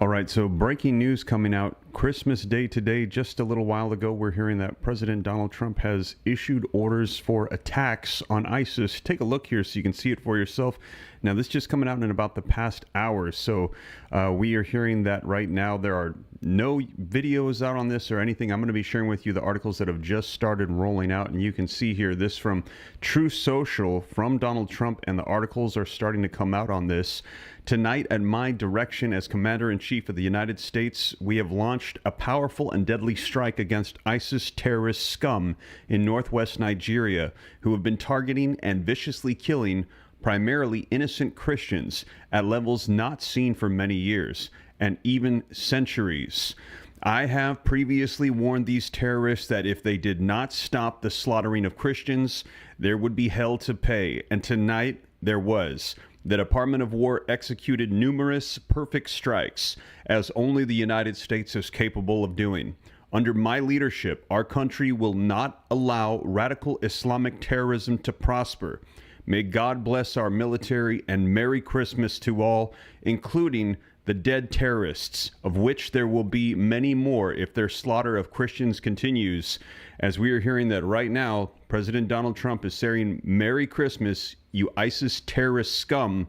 All right, so breaking news coming out Christmas Day today. Just a little while ago, we're hearing that President Donald Trump has issued orders for attacks on ISIS. Take a look here so you can see it for yourself. Now, this just coming out in about the past hour. So we are hearing that right now. There are no videos out on this or anything. I'm going to be sharing with you the articles that have just started rolling out. And you can see here this from True Social from Donald Trump, and the articles are starting to come out on this. Tonight, at my direction as Commander-in-Chief of the United States, we have launched a powerful and deadly strike against ISIS terrorist scum in northwest Nigeria, who have been targeting and viciously killing primarily innocent Christians at levels not seen for many years and even centuries. I have previously warned these terrorists that if they did not stop the slaughtering of Christians, there would be hell to pay. And tonight, there was. The Department of War executed numerous perfect strikes, as only the United States is capable of doing. Under my leadership, our country will not allow radical Islamic terrorism to prosper. May God bless our military, and Merry Christmas to all, including the dead terrorists, of which there will be many more if their slaughter of Christians continues. As we are hearing that right now, President Donald Trump is saying, Merry Christmas, you ISIS terrorist scum.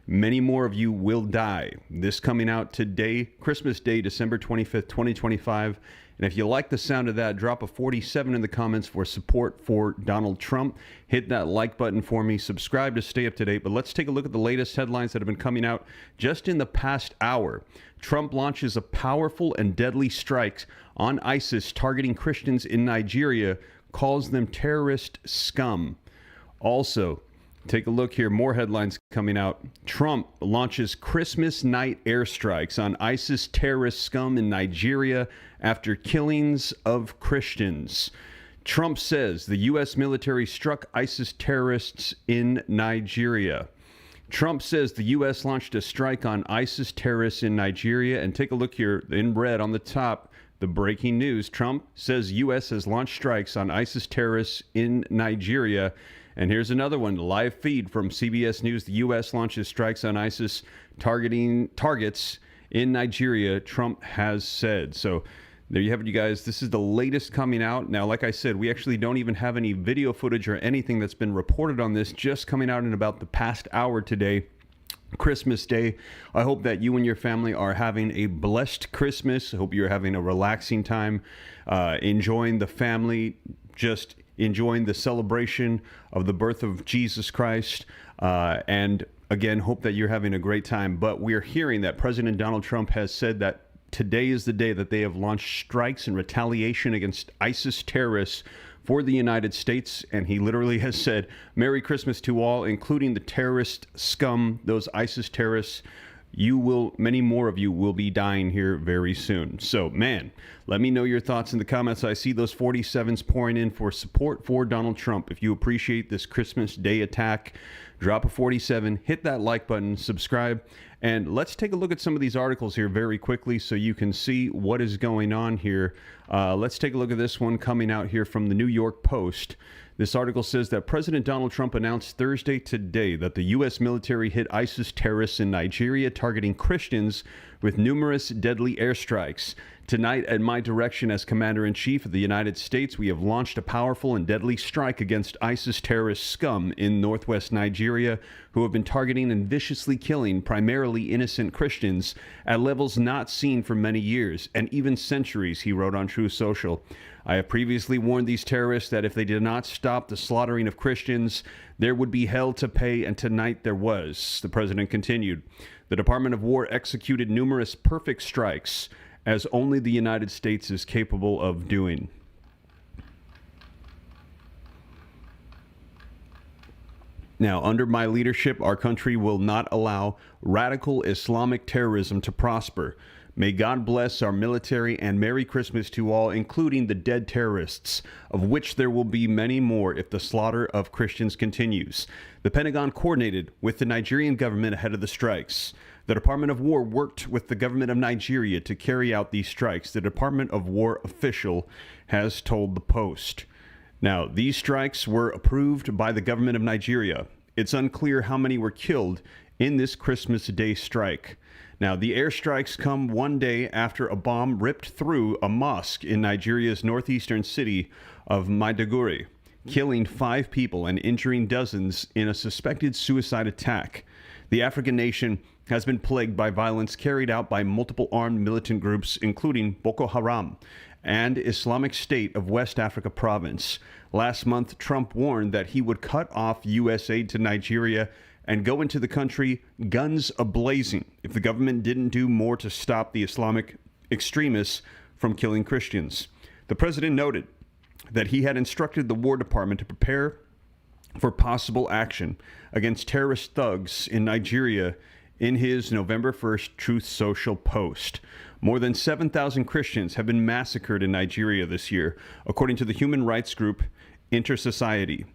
Many more of you will die. This coming out today, Christmas Day, December 25th, 2025. And if you like the sound of that, drop a 47 in the comments for support for Donald Trump. Hit that like button for me. Subscribe to stay up to date. But let's take a look at the latest headlines that have been coming out just in the past hour. Trump launches a powerful and deadly strike on ISIS targeting Christians in Nigeria, calls them terrorist scum. Also, take a look here. More headlines coming out. Trump launches Christmas night airstrikes on ISIS terrorist scum in Nigeria after killings of Christians. Trump says the U.S. military struck ISIS terrorists in Nigeria. Trump says the U.S. launched a strike on ISIS terrorists in Nigeria. And take a look here in red on the top, the breaking news. Trump says U.S. has launched strikes on ISIS terrorists in Nigeria. And here's another one, live feed from CBS News. The U.S. launches strikes on ISIS targeting targets in Nigeria, Trump has said. So there you have it, you guys. This is the latest coming out. Now, like I said, we actually don't even have any video footage or anything that's been reported on this, just coming out in about the past hour today. Christmas Day. I hope that you and your family are having a blessed Christmas. I hope you're having a relaxing time, enjoying the family, just enjoying the celebration of the birth of Jesus Christ. And again, hope that you're having a great time. But we're hearing that President Donald Trump has said that today is the day that they have launched strikes in retaliation against ISIS terrorists for the United States. And he literally has said, Merry Christmas to all, including the terrorist scum, those ISIS terrorists. Many more of you will be dying here very soon. So, man, let me know your thoughts in the comments. I see those 47s pouring in for support for Donald Trump. If you appreciate this Christmas Day attack, drop a 47, hit that like button, subscribe, and let's take a look at some of these articles here very quickly so you can see what is going on here. Let's take a look at this one coming out here from the New York Post. This article says that President Donald Trump announced Thursday today that the U.S. military hit ISIS terrorists in Nigeria targeting Christians with numerous deadly airstrikes. Tonight, at my direction as Commander-in-Chief of the United States, we have launched a powerful and deadly strike against ISIS terrorist scum in northwest Nigeria, who have been targeting and viciously killing primarily innocent Christians at levels not seen for many years and even centuries, he wrote on True Social. I have previously warned these terrorists that if they did not stop the slaughtering of Christians, there would be hell to pay, and tonight there was. The president continued. The Department of War executed numerous perfect strikes, as only the United States is capable of doing. Now, under my leadership, our country will not allow radical Islamic terrorism to prosper. May God bless our military, and Merry Christmas to all, including the dead terrorists, of which there will be many more if the slaughter of Christians continues. The Pentagon coordinated with the Nigerian government ahead of the strikes. The Department of War worked with the government of Nigeria to carry out these strikes, the Department of War official has told the Post. Now, these strikes were approved by the government of Nigeria. It's unclear how many were killed in this Christmas Day strike. Now, the airstrikes come one day after a bomb ripped through a mosque in Nigeria's northeastern city of Maiduguri, killing 5 people and injuring dozens in a suspected suicide attack. The African nation has been plagued by violence carried out by multiple armed militant groups, including Boko Haram and Islamic State of West Africa Province. Last month, Trump warned that he would cut off U.S. aid to Nigeria and go into the country guns a-blazing if the government didn't do more to stop the Islamic extremists from killing Christians. The president noted that he had instructed the War Department to prepare for possible action against terrorist thugs in Nigeria in his November 1st Truth Social post. More than 7,000 Christians have been massacred in Nigeria this year, according to the human rights group Intersociety.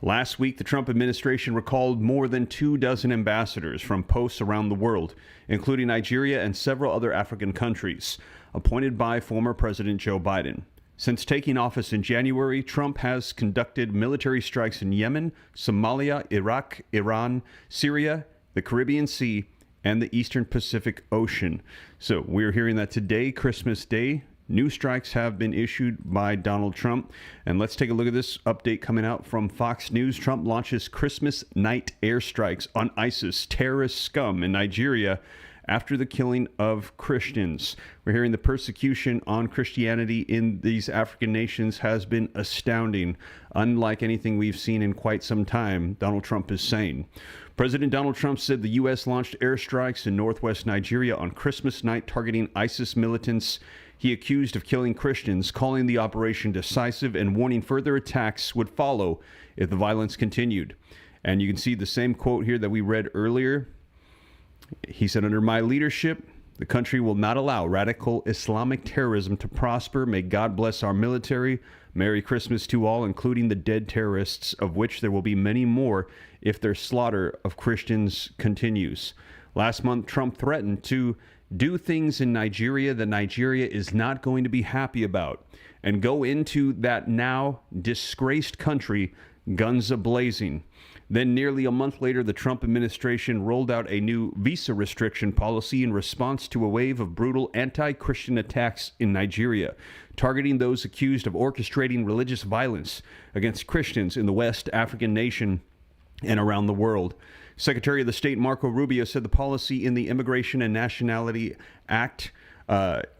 Last week, the Trump administration recalled more than 24 ambassadors from posts around the world, including Nigeria and several other African countries, appointed by former President Joe Biden. Since taking office in January, Trump has conducted military strikes in Yemen, Somalia, Iraq, Iran, Syria, the Caribbean Sea, and the Eastern Pacific Ocean. So we're hearing that today, Christmas Day, new strikes have been issued by Donald Trump. And let's take a look at this update coming out from Fox News. Trump launches Christmas night airstrikes on ISIS terrorist scum in Nigeria after the killing of Christians. We're hearing the persecution on Christianity in these African nations has been astounding, unlike anything we've seen in quite some time, Donald Trump is saying. President Donald Trump said the U.S. launched airstrikes in northwest Nigeria on Christmas night targeting ISIS militants he accused of killing Christians, calling the operation decisive and warning further attacks would follow if the violence continued. And you can see the same quote here that we read earlier. He said, "Under my leadership, the country will not allow radical Islamic terrorism to prosper. May God bless our military. Merry Christmas to all, including the dead terrorists, of which there will be many more if their slaughter of Christians continues." Last month, Trump threatened to do things in Nigeria that Nigeria is not going to be happy about and go into that now disgraced country guns a-blazing. Then nearly a month later, the Trump administration rolled out a new visa restriction policy in response to a wave of brutal anti-Christian attacks in Nigeria, targeting those accused of orchestrating religious violence against Christians in the West African nation and around the world. Secretary of the State Marco Rubio said the policy in the Immigration and Nationality Act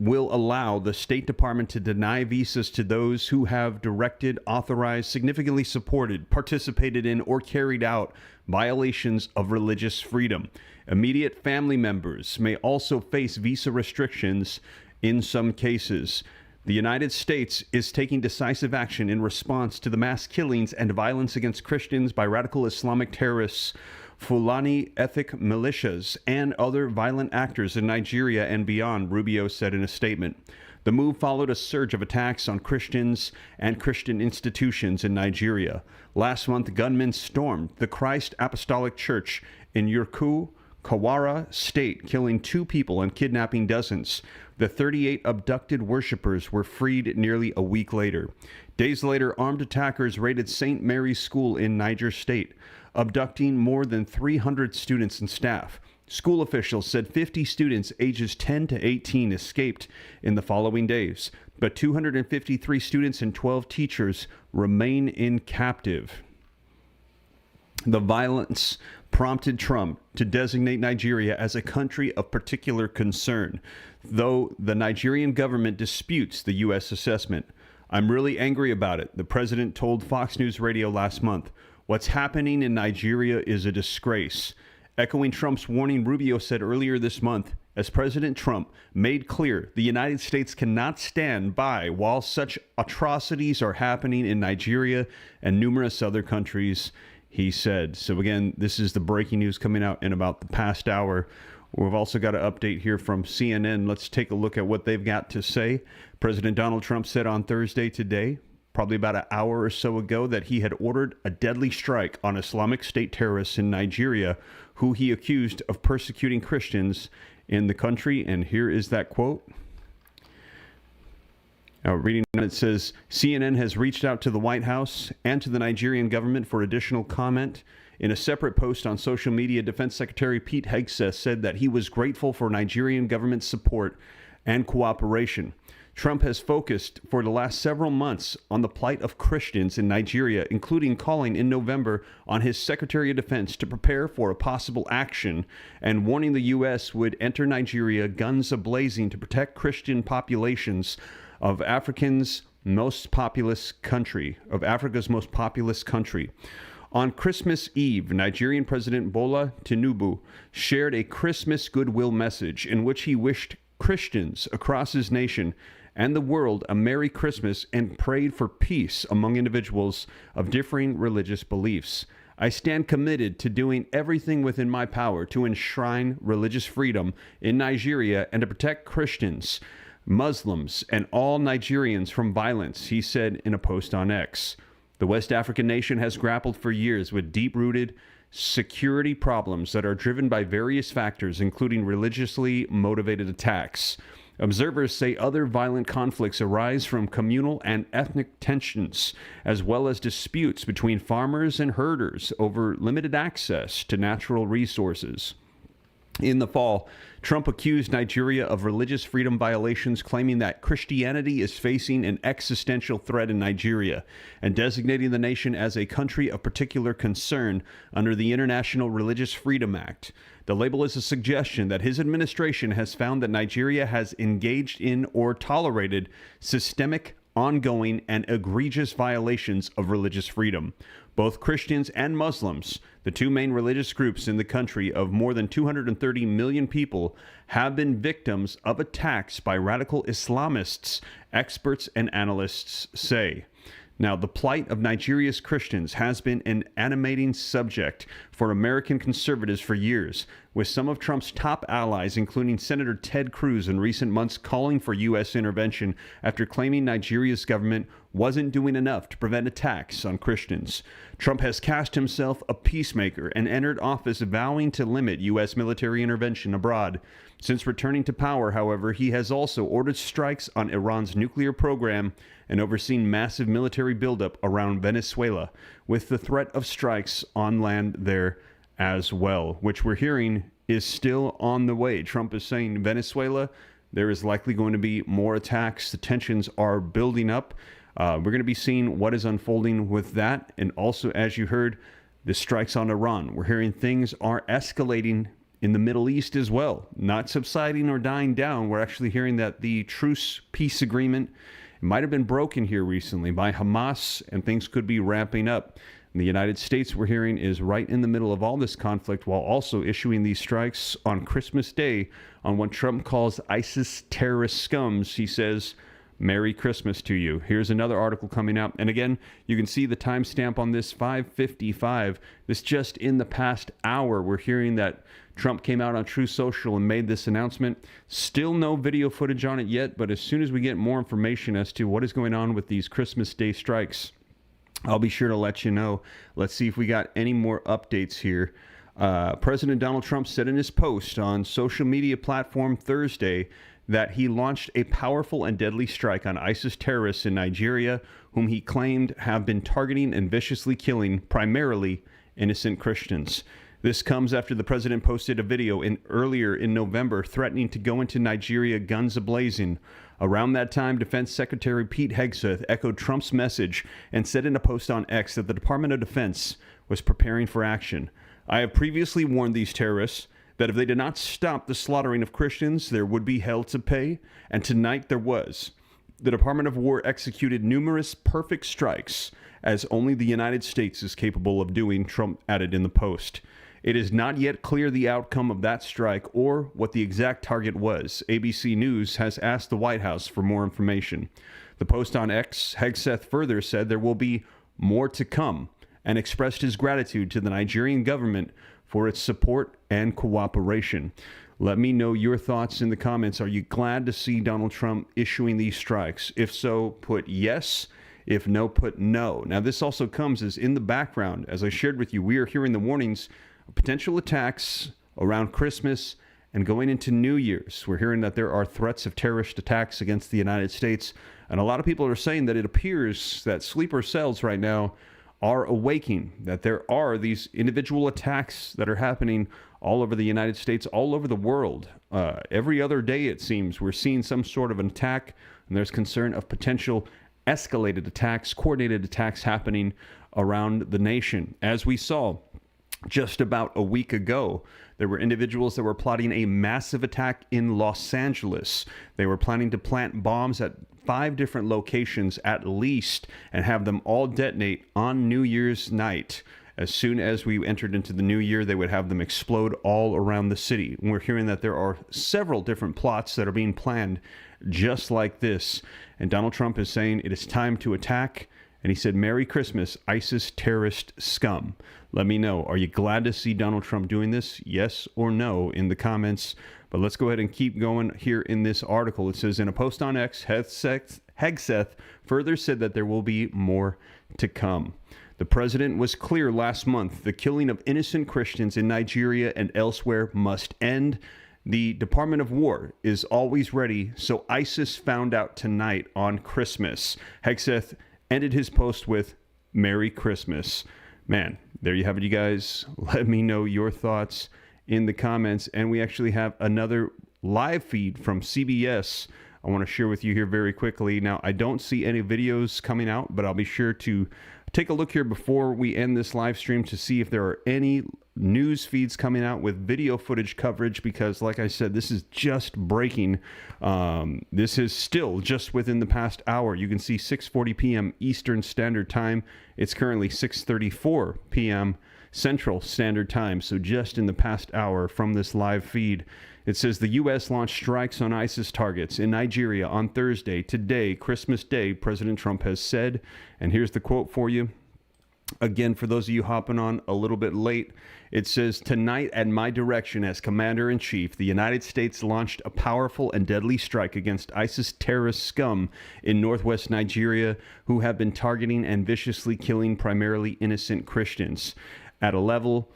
will allow the State Department to deny visas to those who have directed, authorized, significantly supported, participated in, or carried out violations of religious freedom. Immediate family members may also face visa restrictions in some cases. The United States is taking decisive action in response to the mass killings and violence against Christians by radical Islamic terrorists, Fulani ethnic militias, and other violent actors in Nigeria and beyond, Rubio said in a statement. The move followed a surge of attacks on Christians and Christian institutions in Nigeria. Last month, gunmen stormed the Christ Apostolic Church in Yurku, Kawara State, killing 2 people and kidnapping dozens. The 38 abducted worshippers were freed nearly a week later. Days later, armed attackers raided St. Mary's School in Niger State, abducting more than 300 students and staff. School officials said 50 students ages 10 to 18 escaped in the following days, but 253 students and 12 teachers remain in captive. The violence prompted Trump to designate Nigeria as a country of particular concern, though the Nigerian government disputes the U.S. assessment. "I'm really angry about it," the president told Fox News Radio last month. "What's happening in Nigeria is a disgrace." Echoing Trump's warning, Rubio said earlier this month, as President Trump made clear the United States cannot stand by while such atrocities are happening in Nigeria and numerous other countries, he said. So again, this is the breaking news coming out in about the past hour. We've also got an update here from CNN. Let's take a look at what they've got to say. President Donald Trump said on Thursday today, probably about an hour or so ago, that he had ordered a deadly strike on Islamic State terrorists in Nigeria, who he accused of persecuting Christians in the country. And here is that quote. Now, reading it says, CNN has reached out to the White House and to the Nigerian government for additional comment In a separate post on social media, Defense Secretary Pete Hegseth said that he was grateful for Nigerian government support and cooperation. Trump has focused for the last several months on the plight of Christians in Nigeria, including calling in November on his Secretary of Defense to prepare for a possible action and warning the U.S. would enter Nigeria guns a-blazing to protect Christian populations of Africa's most populous country. On Christmas Eve, Nigerian President Bola Tinubu shared a Christmas goodwill message in which he wished Christians across his nation and the world a Merry Christmas and prayed for peace among individuals of differing religious beliefs. I stand committed to doing everything within my power to enshrine religious freedom in Nigeria and to protect Christians, Muslims, and all Nigerians from violence, he said in a post on X. The West African nation has grappled for years with deep-rooted security problems that are driven by various factors, including religiously motivated attacks. Observers say other violent conflicts arise from communal and ethnic tensions, as well as disputes between farmers and herders over limited access to natural resources. In the fall, Trump accused Nigeria of religious freedom violations, claiming that Christianity is facing an existential threat in Nigeria and designating the nation as a country of particular concern under the International Religious Freedom Act. The label is a suggestion that his administration has found that Nigeria has engaged in or tolerated systemic, ongoing, and egregious violations of religious freedom. Both Christians and Muslims, the two main religious groups in the country of more than 230 million people, have been victims of attacks by radical Islamists, experts and analysts say. Now, the plight of Nigeria's Christians has been an animating subject for American conservatives for years, with some of Trump's top allies, including Senator Ted Cruz, in recent months calling for U.S. intervention after claiming Nigeria's government wasn't doing enough to prevent attacks on Christians. Trump has cast himself a peacemaker and entered office vowing to limit U.S. military intervention abroad. Since returning to power, however, he has also ordered strikes on Iran's nuclear program and overseen massive military buildup around Venezuela, with the threat of strikes on land there as well, which we're hearing is still on the way. Trump is saying Venezuela, there is likely going to be more attacks. The tensions are building up. We're going to be seeing what is unfolding with that. And also, as you heard, the strikes on Iran. We're hearing things are escalating in the Middle East as well, not subsiding or dying down. We're actually hearing that the truce peace agreement might have been broken here recently by Hamas, and things could be ramping up. And the United States, we're hearing, is right in the middle of all this conflict while also issuing these strikes on Christmas Day on what Trump calls ISIS terrorist scums. He says, Merry Christmas to you. Here's another article coming out. And again, you can see the timestamp on this, 5:55. This just in the past hour, we're hearing that Trump came out on Truth Social and made this announcement. Still no video footage on it yet, but as soon as we get more information as to what is going on with these Christmas Day strikes, I'll be sure to let you know. Let's see if we got any more updates here. President Donald Trump said in his post on social media platform Thursday that he launched a powerful and deadly strike on ISIS terrorists in Nigeria, whom he claimed have been targeting and viciously killing primarily innocent Christians. This comes after the president posted a video earlier in November threatening to go into Nigeria guns a-blazing. Around that time, Defense Secretary Pete Hegseth echoed Trump's message and said in a post on X that the Department of Defense was preparing for action. I have previously warned these terrorists that if they did not stop the slaughtering of Christians, there would be hell to pay, and tonight there was. The Department of War executed numerous perfect strikes, as only the United States is capable of doing, Trump added in the post. It is not yet clear the outcome of that strike or what the exact target was. ABC News has asked the White House for more information. The post on X, Hegseth further said there will be more to come and expressed his gratitude to the Nigerian government for its support and cooperation. Let me know your thoughts in the comments. Are you glad to see Donald Trump issuing these strikes? If so, put yes. If no, put no. Now, this also comes as in the background. As I shared with you, we are hearing the warnings of potential attacks around Christmas and going into New Year's. We're hearing that there are threats of terrorist attacks against the United States. And a lot of people are saying that it appears that sleeper cells right now are awaking, that there are these individual attacks that are happening all over the United States, all over the world. Every other day, it seems, we're seeing some sort of an attack, and there's concern of potential escalated attacks, coordinated attacks happening around the nation. As we saw just about a week ago, there were individuals that were plotting a massive attack in Los Angeles. They were planning to plant bombs at 5 different locations at least and have them all detonate on New Year's night. As soon as we entered into the new year, they would have them explode all around the city. And we're hearing that there are several different plots that are being planned just like this. And Donald Trump is saying it is time to attack. And he said, "Merry Christmas, ISIS terrorist scum." Let me know. Are you glad to see Donald Trump doing this? Yes or no in the comments. But let's go ahead and keep going here in this article. It says, in a post on X, Hegseth further said that there will be more to come. The president was clear last month. The killing of innocent Christians in Nigeria and elsewhere must end. The Department of War is always ready, so ISIS found out tonight on Christmas. Hegseth ended his post with, "Merry Christmas." Man, there you have it, you guys. Let me know your thoughts in the comments. And we actually have another live feed from CBS I want to share with you here very quickly. Now, I don't see any videos coming out, but I'll be sure to take a look here before we end this live stream to see if there are any news feeds coming out with video footage coverage, because like I said, this is just breaking. This is still just within the past hour. You can see 6:40 p.m. Eastern Standard Time. It's currently 6:34 p.m. Central Standard Time. So just in the past hour from this live feed, it says the U.S. launched strikes on ISIS targets in Nigeria on Thursday. Today, Christmas Day, President Trump has said, and here's the quote for you. Again, for those of you hopping on a little bit late, it says, "Tonight, at my direction as Commander-in-Chief, the United States launched a powerful and deadly strike against ISIS terrorist scum in northwest Nigeria who have been targeting and viciously killing primarily innocent Christians at a level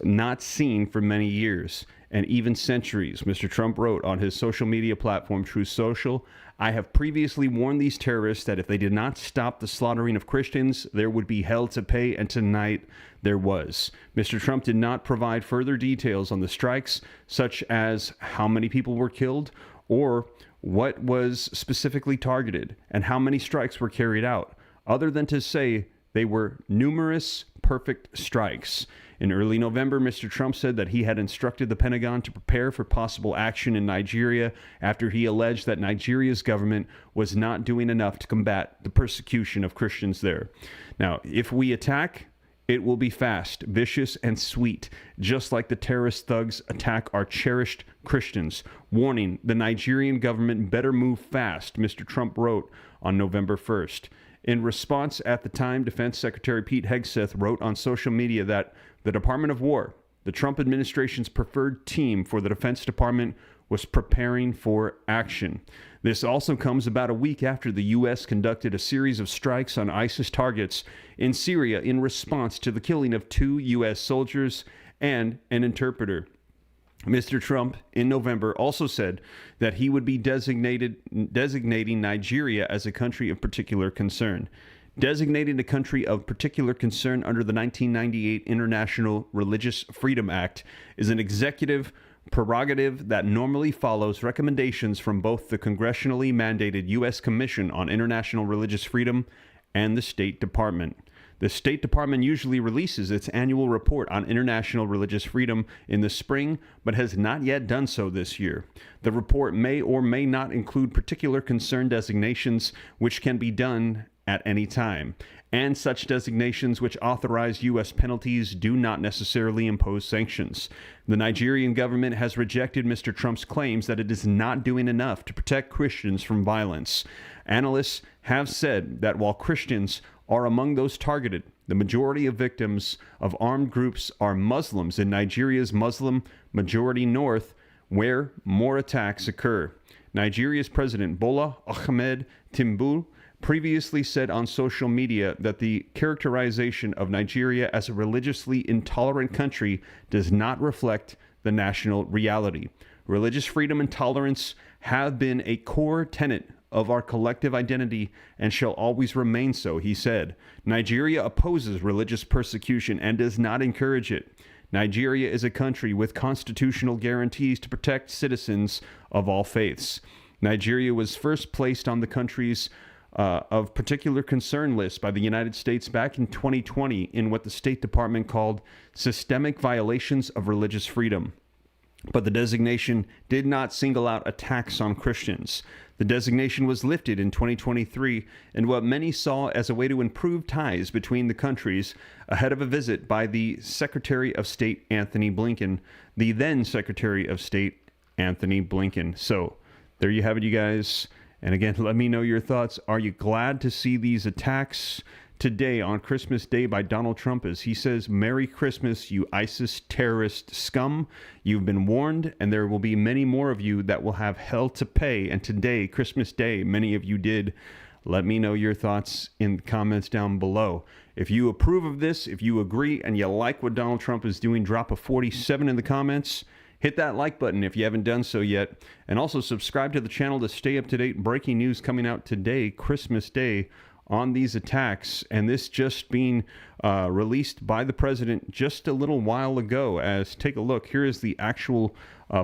not seen for many years and even centuries." Mr. Trump wrote on his social media platform, Truth Social, "I have previously warned these terrorists that if they did not stop the slaughtering of Christians, there would be hell to pay, and tonight there was." Mr. Trump did not provide further details on the strikes, such as how many people were killed or what was specifically targeted and how many strikes were carried out, other than to say they were numerous perfect strikes. In early November, Mr. Trump said that he had instructed the Pentagon to prepare for possible action in Nigeria after he alleged that Nigeria's government was not doing enough to combat the persecution of Christians there. Now, if we attack, it will be fast, vicious, and sweet, just like the terrorist thugs attack our cherished Christians. Warning, the Nigerian government better move fast, Mr. Trump wrote on November 1st. In response, at the time, Defense Secretary Pete Hegseth wrote on social media that the Department of War, the Trump administration's preferred team for the Defense Department, was preparing for action. This also comes about a week after the U.S. conducted a series of strikes on ISIS targets in Syria in response to the killing of 2 U.S. soldiers and an interpreter. Mr. Trump, in November, also said that he would be designating Nigeria as a country of particular concern. Designating a country of particular concern under the 1998 International Religious Freedom Act is an executive prerogative that normally follows recommendations from both the congressionally mandated U.S. Commission on International Religious Freedom and the State Department. The State Department usually releases its annual report on international religious freedom in the spring, but has not yet done so this year. The report may or may not include particular concern designations, which can be done at any time, and such designations which authorize U.S. penalties do not necessarily impose sanctions. The Nigerian government has rejected Mr. Trump's claims that it is not doing enough to protect Christians from violence. Analysts have said that while Christians are among those targeted, the majority of victims of armed groups are Muslims in Nigeria's Muslim majority north, where more attacks occur. Nigeria's President Bola Ahmed Tinubu previously said on social media that the characterization of Nigeria as a religiously intolerant country does not reflect the national reality. Religious freedom and tolerance have been a core tenet of our collective identity and shall always remain so, he said. Nigeria opposes religious persecution and does not encourage it. Nigeria is a country with constitutional guarantees to protect citizens of all faiths. Nigeria was first placed on the countries of particular concern list by the United States back in 2020 in what the State Department called systemic violations of religious freedom. But the designation did not single out attacks on Christians. The designation was lifted in 2023 in what many saw as a way to improve ties between the countries ahead of a visit by the Secretary of State Anthony Blinken, the then Secretary of State Anthony Blinken. So there you have it, you guys. And again, let me know your thoughts. Are you glad to see these attacks today on Christmas Day by Donald Trump as he says, "Merry Christmas, you ISIS terrorist scum. You've been warned, and there will be many more of you that will have hell to pay." And today, Christmas Day, many of you did. Let me know your thoughts in the comments down below. If you approve of this, if you agree and you like what Donald Trump is doing, drop a 47 in the comments. Hit that like button if you haven't done so yet. And also subscribe to the channel to stay up to date. Breaking news coming out today, Christmas Day, on these attacks. And this just being released by the president just a little while ago. As take a look, here is the actual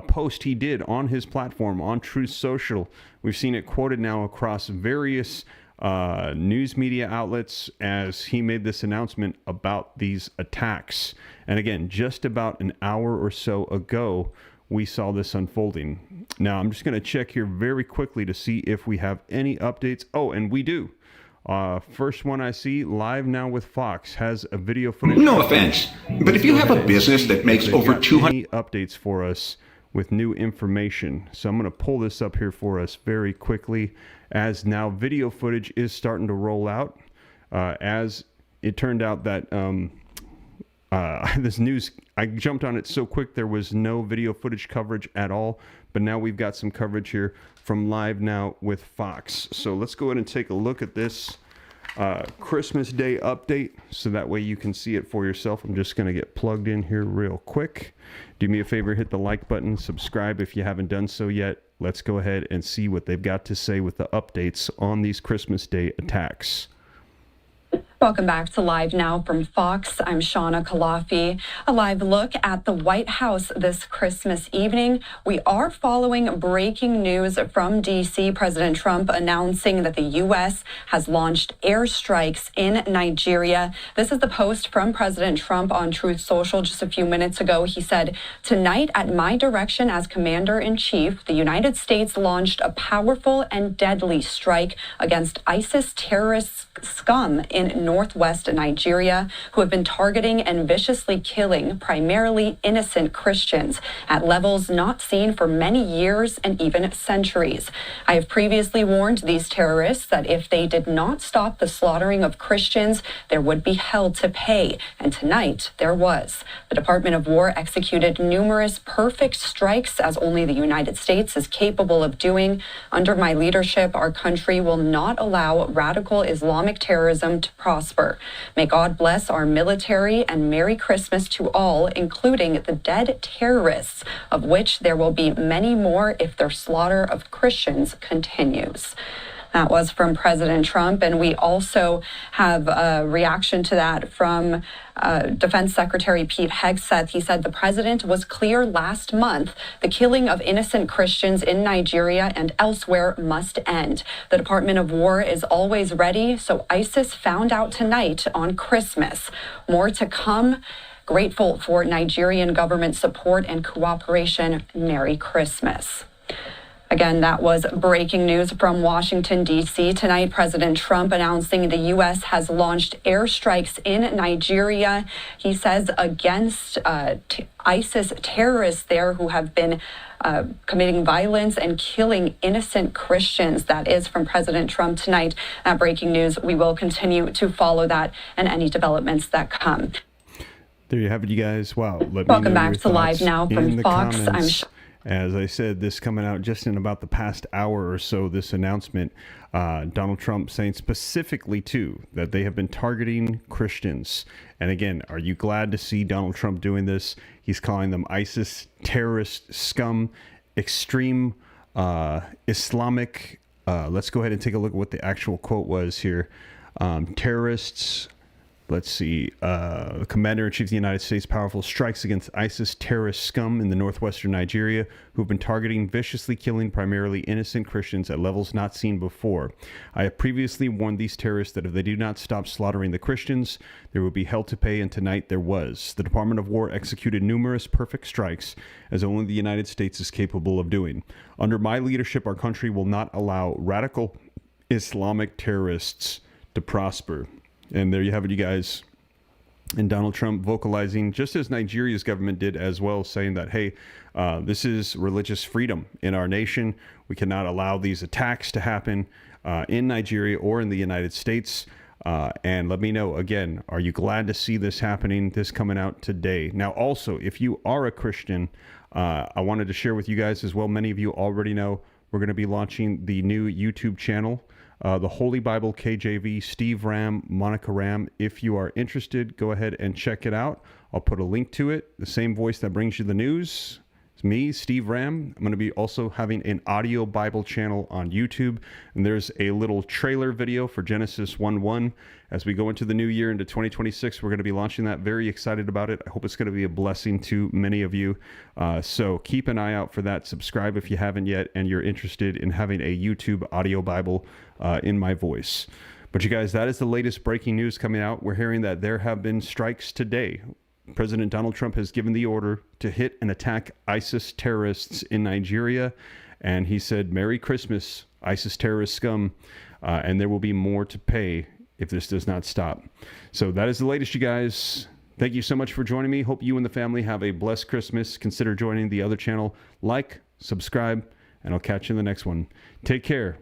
post he did on his platform on Truth Social. We've seen it quoted now across various news media outlets as he made this announcement about these attacks. And again, just about an hour or so ago, we saw this unfolding. Now, I'm just going to check here very quickly to see if we have any updates. Oh, and we do. First one I see, Live Now with Fox, has a video footage. No offense, but if you have a business that makes over 200 updates for us with new information. So I'm going to pull this up here for us very quickly as now video footage is starting to roll out. As it turned out that this news, I jumped on it so quick there was no video footage coverage at all, but now we've got some coverage here from Live Now with Fox. So let's go ahead and take a look at this Christmas Day update so that way you can see it for yourself. I'm just going to get plugged in here real quick. Do me a favor, hit the like button, subscribe if you haven't done so yet. Let's go ahead and see what they've got to say with the updates on these Christmas Day attacks. Welcome back to Live Now from Fox. I'm Shauna Kalafi. A live look at the White House this Christmas evening. We are following breaking news from D.C. President Trump announcing that the U.S. has launched airstrikes in Nigeria. This is the post from President Trump on Truth Social just a few minutes ago. He said, "Tonight, at my direction as Commander-in-Chief, the United States launched a powerful and deadly strike against ISIS terrorist scum in northwest Nigeria, who have been targeting and viciously killing primarily innocent Christians at levels not seen for many years and even centuries. I have previously warned these terrorists that if they did not stop the slaughtering of Christians, there would be hell to pay, and tonight there was. The Department of War executed numerous perfect strikes, as only the United States is capable of doing. Under my leadership, our country will not allow radical Islamic terrorism to prosper. May God bless our military, and Merry Christmas to all, including the dead terrorists, of which there will be many more if their slaughter of Christians continues." That was from President Trump, and we also have a reaction to that from Defense Secretary Pete Hegseth. He said the president was clear last month the killing of innocent Christians in Nigeria and elsewhere must end. The Department of War is always ready, so ISIS found out tonight on Christmas. More to come. Grateful for Nigerian government support and cooperation. Merry Christmas. Again, that was breaking news from Washington, D.C. Tonight, President Trump announcing the U.S. has launched airstrikes in Nigeria. He says against ISIS terrorists there who have been committing violence and killing innocent Christians. That is from President Trump tonight. That breaking news, we will continue to follow that and any developments that come. There you have it, you guys. Wow. Welcome back to Live Now from Fox. As I said, this coming out just in about the past hour or so, this announcement, Donald Trump saying specifically, too, that they have been targeting Christians. And again, are you glad to see Donald Trump doing this? He's calling them ISIS terrorist scum, extreme Islamic Let's go ahead and take a look at what the actual quote was here. Terrorists, let's see, Commander-in-Chief of the United States powerful strikes against ISIS terrorist scum in the northwestern Nigeria who've been targeting, viciously killing primarily innocent Christians at levels not seen before. I have previously warned these terrorists that if they do not stop slaughtering the Christians, there will be hell to pay, and tonight there was. The Department of War executed numerous perfect strikes, as only the United States is capable of doing. Under my leadership, our country will not allow radical Islamic terrorists to prosper. And there you have it, you guys. And Donald Trump vocalizing, just as Nigeria's government did as well, saying that, hey, this is religious freedom in our nation. We cannot allow these attacks to happen in Nigeria or in the United States. And let me know, again, are you glad to see this happening, this coming out today? Now, also, if you are a Christian, I wanted to share with you guys as well, many of you already know, we're going to be launching the new YouTube channel, the Holy Bible KJV, Steve Ram, Monica Ram. If you are interested, go ahead and check it out. I'll put a link to it. The same voice that brings you the news. It's me, Steve Ram. I'm going to be also having an audio Bible channel on YouTube. And there's a little trailer video for Genesis 1:1. As we go into the new year, into 2026, we're going to be launching that. Very excited about it. I hope it's going to be a blessing to many of you. So keep an eye out for that. Subscribe if you haven't yet and you're interested in having a YouTube audio Bible in my voice. But you guys, that is the latest breaking news coming out. We're hearing that there have been strikes today. President Donald Trump has given the order to hit and attack ISIS terrorists in Nigeria. And he said, Merry Christmas, ISIS terrorist scum. And there will be more to pay if this does not stop. So that is the latest, you guys. Thank you so much for joining me. Hope you and the family have a blessed Christmas. Consider joining the other channel. Like, subscribe, and I'll catch you in the next one. Take care.